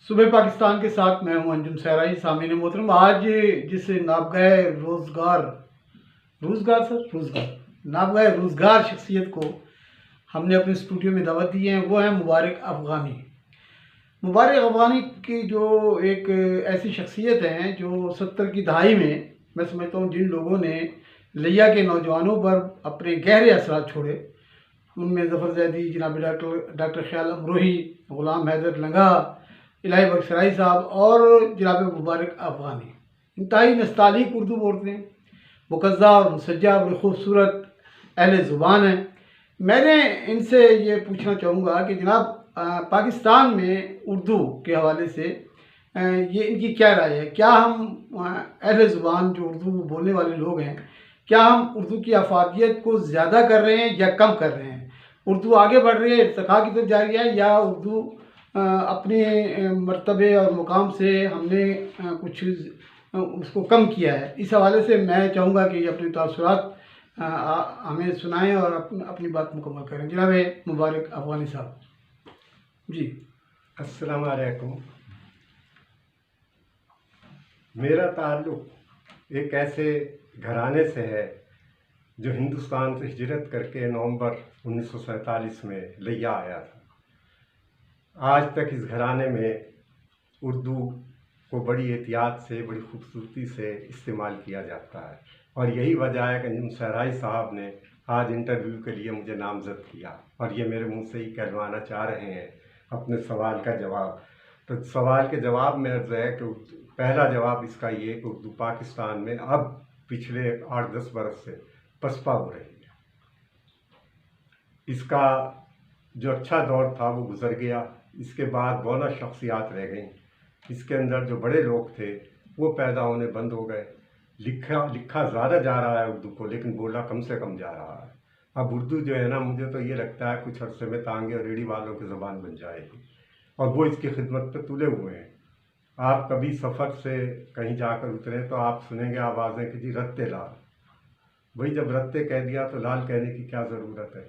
صبح پاکستان کے ساتھ میں ہوں انجم صحرائی سامعین محترم۔ آج جس نابغہ روزگار شخصیت کو ہم نے اپنے اسٹوڈیو میں دعوت دی ہے وہ ہے مبارک افغانی۔ مبارک افغانی کی جو ایک ایسی شخصیت ہیں جو 70 کی دہائی میں سمجھتا ہوں جن لوگوں نے لیا کے نوجوانوں پر اپنے گہرے اثرات چھوڑے، ان میں ظفر زیدی، جناب ڈاکٹر خیال امروہی، غلام حیدر لنگا، الہی بخش سرائی صاحب اور جناب مبارک افغانی انتہائی نستعلیق اردو بولتے ہیں، مقزہ اور مسجع بڑی خوبصورت اہل زبان ہیں۔ میں نے ان سے یہ پوچھنا چاہوں گا کہ جناب پاکستان میں اردو کے حوالے سے یہ ان کی کیا رائے ہے؟ کیا ہم اہل زبان جو اردو بولنے والے لوگ ہیں، کیا ہم اردو کی افادیت کو زیادہ کر رہے ہیں یا کم کر رہے ہیں؟ اردو آگے بڑھ رہی ہے، ارتقاء کی طرف جا رہی ہے، یا اردو اپنے مرتبے اور مقام سے ہم نے کچھ اس کو کم کیا ہے؟ اس حوالے سے میں چاہوں گا کہ یہ اپنے تاثرات ہمیں سنائیں اور اپنی بات مکمل کریں۔ جناب مبارک افغانی صاحب جی۔ السلام علیکم۔ میرا تعلق ایک ایسے گھرانے سے ہے جو ہندوستان سے ہجرت کر کے نومبر 1947 میں لیا آیا تھا۔ آج تک اس گھرانے میں اردو کو بڑی احتیاط سے، بڑی خوبصورتی سے استعمال کیا جاتا ہے، اور یہی وجہ ہے کہ انجم صحرائی صاحب نے آج انٹرویو کے لیے مجھے نامزد کیا، اور یہ میرے منہ سے ہی کہلوانا چاہ رہے ہیں اپنے سوال کا جواب۔ تو سوال کے جواب میں عرض ہے کہ پہلا جواب اس کا یہ کہ اردو پاکستان میں اب پچھلے 8-10 برس سے پسپا ہو رہی ہے۔ اس کا جو اچھا دور تھا وہ گزر گیا، اس کے بعد بونا شخصیات رہ گئیں، اس کے اندر جو بڑے لوگ تھے وہ پیدا ہونے بند ہو گئے۔ لکھا زیادہ جا رہا ہے اردو کو، لیکن بولا کم سے کم جا رہا ہے۔ اب اردو جو ہے نا، مجھے تو یہ لگتا ہے کچھ عرصے میں تانگے اور ریڑھی والوں کی زبان بن جائے گی، اور وہ اس کی خدمت پہ تلے ہوئے ہیں۔ آپ کبھی سفر سے کہیں جا کر اتریں تو آپ سنیں گے آوازیں کہ جی رتے لال، وہی جب رتے کہہ دیا تو لال کہنے کی کیا ضرورت ہے؟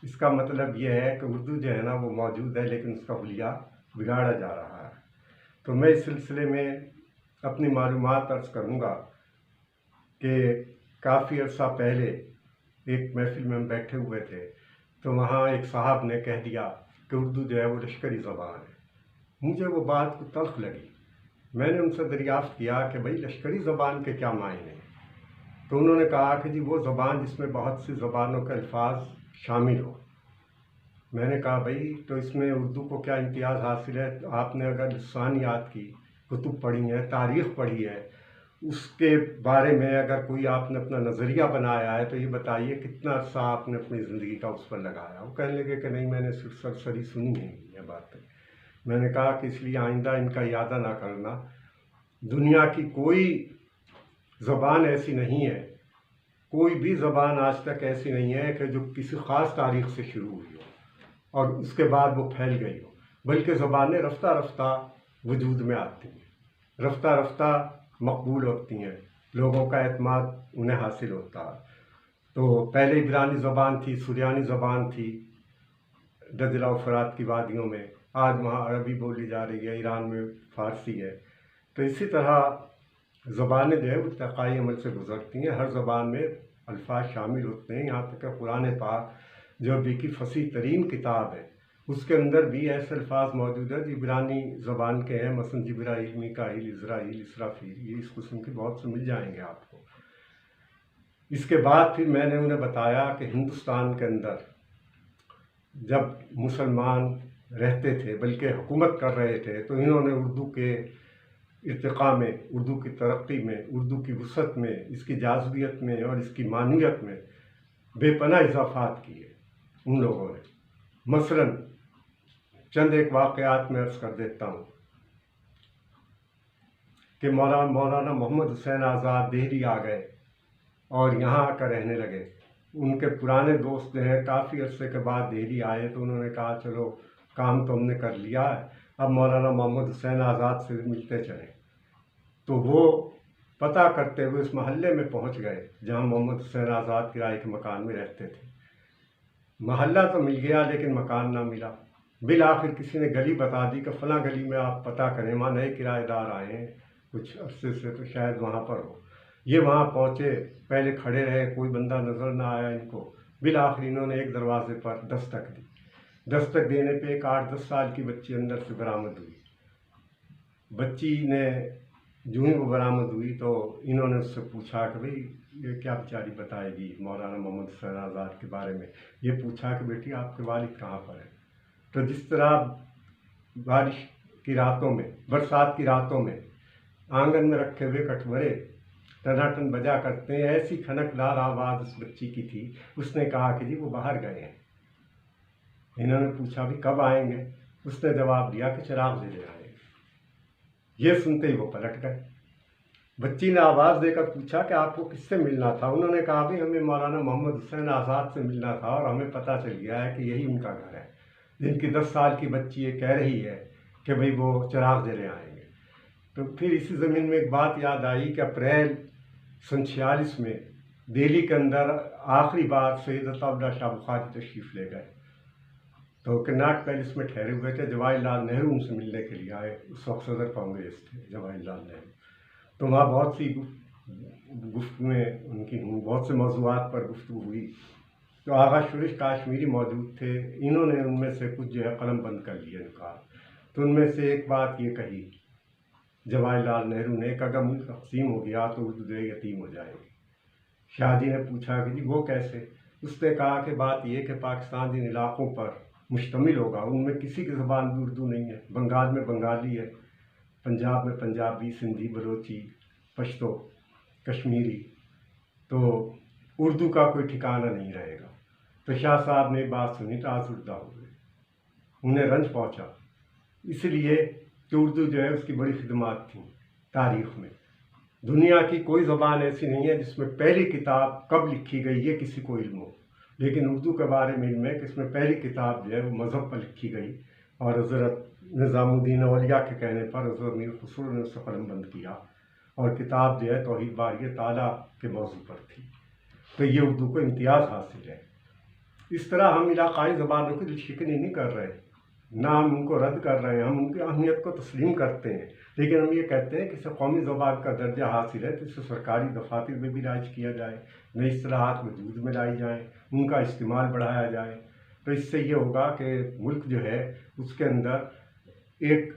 اس کا مطلب یہ ہے کہ اردو جو ہے نا وہ موجود ہے، لیکن اس کا حلیہ بگاڑا جا رہا ہے۔ تو میں اس سلسلے میں اپنی معلومات عرض کروں گا کہ کافی عرصہ پہلے ایک محفل میں ہم بیٹھے ہوئے تھے، تو وہاں ایک صاحب نے کہہ دیا کہ اردو جو ہے وہ لشکری زبان ہے۔ مجھے وہ بات کو تلخ لگی۔ میں نے ان سے دریافت کیا کہ بھئی لشکری زبان کے کیا معنی ہیں؟ تو انہوں نے کہا کہ جی وہ زبان جس میں بہت سی زبانوں کے الفاظ شامل ہو۔ میں نے کہا بھئی تو اس میں اردو کو کیا امتیاز حاصل ہے؟ آپ نے اگر لسانیات کی کتب پڑھی ہیں، تاریخ پڑھی ہے، اس کے بارے میں اگر کوئی آپ نے اپنا نظریہ بنایا ہے تو یہ بتائیے کتنا عرصہ آپ نے اپنی زندگی کا اس پر لگایا؟ وہ کہنے لگے کہ نہیں، میں نے صرف سرسری سنی ہے یہ باتیں۔ میں نے کہا کہ اس لیے آئندہ ان کا اعادہ نہ کرنا۔ دنیا کی کوئی زبان ایسی نہیں ہے، کوئی بھی زبان آج تک ایسی نہیں ہے کہ جو کسی خاص تاریخ سے شروع ہوئی ہو اور اس کے بعد وہ پھیل گئی ہو، بلکہ زبانیں رفتہ رفتہ وجود میں آتی ہیں، رفتہ رفتہ مقبول ہوتی ہیں، لوگوں کا اعتماد انہیں حاصل ہوتا ہے۔ تو پہلے عبرانی زبان تھی، سریانی زبان تھی دجلہ و فرات کی وادیوں میں، آج وہاں عربی بولی جا رہی ہے، ایران میں فارسی ہے۔ تو اسی طرح زبانیں جو ہے وہ ارتقائی عمل سے گزرتی ہیں، ہر زبان میں الفاظ شامل ہوتے ہیں، یہاں تک کہ قرآن پاک جو ابھی کی فصیح ترین کتاب ہے اس کے اندر بھی ایسے الفاظ موجود ہیں جو عبرانی زبان کے ہیں، مثلا جبرائیل، میکائیل، عزرائیل، اسرافیل، یہ اس قسم کے بہت سے مل جائیں گے آپ کو۔ اس کے بعد پھر میں نے انہیں بتایا کہ ہندوستان کے اندر جب مسلمان رہتے تھے بلکہ حکومت کر رہے تھے تو انہوں نے اردو کے ارتقاء میں، اردو کی ترقی میں، اردو کی وسعت میں، اس کی جاذبیت میں اور اس کی معنویت میں بے پناہ اضافات کیے ان لوگوں نے۔ مثلاً چند ایک واقعات میں عرض کر دیتا ہوں کہ مولانا محمد حسین آزاد دہلی آ گئے اور یہاں آ کر رہنے لگے۔ ان کے پرانے دوست جو ہیں کافی عرصے کے بعد دہلی آئے تو انہوں نے کہا چلو کام تو ہم نے کر لیا ہے، اب مولانا محمد حسین آزاد سے ملتے چلیں۔ تو وہ پتہ کرتے ہوئے اس محلے میں پہنچ گئے جہاں محمد حسین آزاد کرائے کے مکان میں رہتے تھے۔ محلہ تو مل گیا لیکن مکان نہ ملا۔ بالآخر کسی نے گلی بتا دی کہ فلاں گلی میں آپ پتہ کریں، وہاں نئے کرایہ دار آئے ہیں کچھ عرصے سے، تو شاید وہاں پر ہو۔ یہ وہاں پہنچے، پہلے کھڑے رہے، کوئی بندہ نظر نہ آیا ان کو۔ بالآخر انہوں نے ایک دروازے پر دستک دی۔ دستک دینے پہ ایک 8-10 سال کی بچی اندر سے برآمد ہوئی۔ بچی نے جو ہی وہ برآمد ہوئی تو انہوں نے اس سے پوچھا کہ بھئی یہ کیا بیچاری بتائے گی مولانا محمد حسین آزاد کے بارے میں۔ یہ پوچھا کہ بیٹی آپ کے والد کہاں پر ہیں؟ تو جس طرح بارش کی راتوں میں، برسات کی راتوں میں آنگن میں رکھے ہوئے کٹورے ٹناٹن بجا کرتے ہیں، ایسی کھنکدار آواز اس بچی کی تھی۔ اس نے کہا کہ جی وہ باہر گئے ہیں۔ انہوں نے پوچھا بھی کب آئیں گے؟ اس نے جواب دیا کہ چراغ لے آئیں گے۔ یہ سنتے ہی وہ پلٹ گئے۔ بچی نے آواز دے کر پوچھا کہ آپ کو کس سے ملنا تھا؟ انہوں نے کہا بھی ہمیں مولانا محمد حسین آزاد سے ملنا تھا، اور ہمیں پتہ چل گیا ہے کہ یہی ان کا گھر ہے۔ جن کی 10 سال کی بچی یہ کہہ رہی ہے کہ بھئی وہ چراغ لے آئیں گے۔ تو پھر اسی زمین میں ایک بات یاد آئی کہ اپریل سن 46 میں دہلی کے اندر آخری بار سید عطا اللہ شاہ بخاری تشریف لے گئے، تو کناٹ پیلس میں ٹھہرے ہوئے تھے۔ جواہر لال نہرو ان سے ملنے کے لیے آئے، اس وقت صدر کانگریس تھے جواہر لال نہرو۔ تو وہاں بہت سی گفتگویں ان کی ہوئی، بہت سے موضوعات پر گفتگو ہوئی۔ تو آغا شورش کاشمیری موجود تھے، انہوں نے ان میں سے کچھ جو ہے قلم بند کر لیے نکات۔ تو ان میں سے ایک بات یہ کہی جواہر لال نہرو نے کہ اگر ملک تقسیم ہو گیا تو اردو جو ہے یتیم ہو جائے گی۔ شاہ جی نے پوچھا کہ جی وہ کیسے؟ اس نے کہا کہ بات یہ کہ پاکستان جن علاقوں پر مشتمل ہوگا ان میں کسی کی زبان بھی اردو نہیں ہے۔ بنگال میں بنگالی ہے، پنجاب میں پنجابی، سندھی، بلوچی، پشتو، کشمیری، تو اردو کا کوئی ٹھکانہ نہیں رہے گا۔ تو شاہ صاحب نے بات سنی تو آزردہ ہو گئے، انہیں رنج پہنچا، اس لیے کہ اردو جو ہے اس کی بڑی خدمات تھیں تاریخ میں۔ دنیا کی کوئی زبان ایسی نہیں ہے جس میں پہلی کتاب کب لکھی گئی ہے کسی کو علم ہو، لیکن اردو کے بارے میں علم ہے کہ اس میں پہلی کتاب جو ہے وہ مذہب پر لکھی گئی، اور حضرت نظام الدین اولیاء کے کہنے پر حضرت میر خسرو نے اسے قلم بند کیا، اور کتاب جو ہے توحید باری تعالیٰ کے موضوع پر تھی۔ تو یہ اردو کو امتیاز حاصل ہے۔ اس طرح ہم علاقائی زبانوں کی دل شکنی نہیں کر رہے، نہ ہم ان کو رد کر رہے ہیں، ہم ان کی اہمیت کو تسلیم کرتے ہیں، لیکن ہم یہ کہتے ہیں کہ اسے قومی زبان کا درجہ حاصل ہے تو اسے سرکاری دفاتر میں بھی رائج کیا جائے، نئی اصطلاحات وجود میں لائی جائیں، ان کا استعمال بڑھایا جائے۔ تو اس سے یہ ہوگا کہ ملک جو ہے اس کے اندر ایک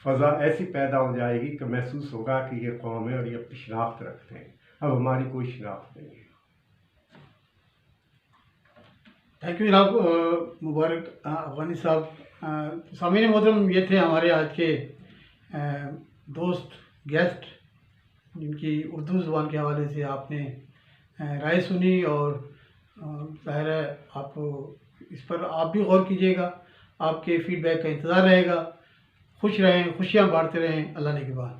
فضا ایسی پیدا ہو جائے گی کہ محسوس ہوگا کہ یہ قوم ہے اور یہ اپنی شناخت رکھتے ہیں۔ اب ہماری کوئی شناخت نہیں ہے۔ تھینک یو جناب مبارک افغانی صاحب۔ سامعین محترم، یہ تھے ہمارے آج کے دوست گیسٹ، جن کی اردو زبان کے حوالے سے آپ نے رائے سنی، اور ظاہر ہے آپ اس پر آپ بھی غور کیجیے گا، آپ کے فیڈ بیک کا انتظار رہے گا۔ خوش رہیں، خوشیاں بانٹتے رہیں۔ اللہ نے کے بعد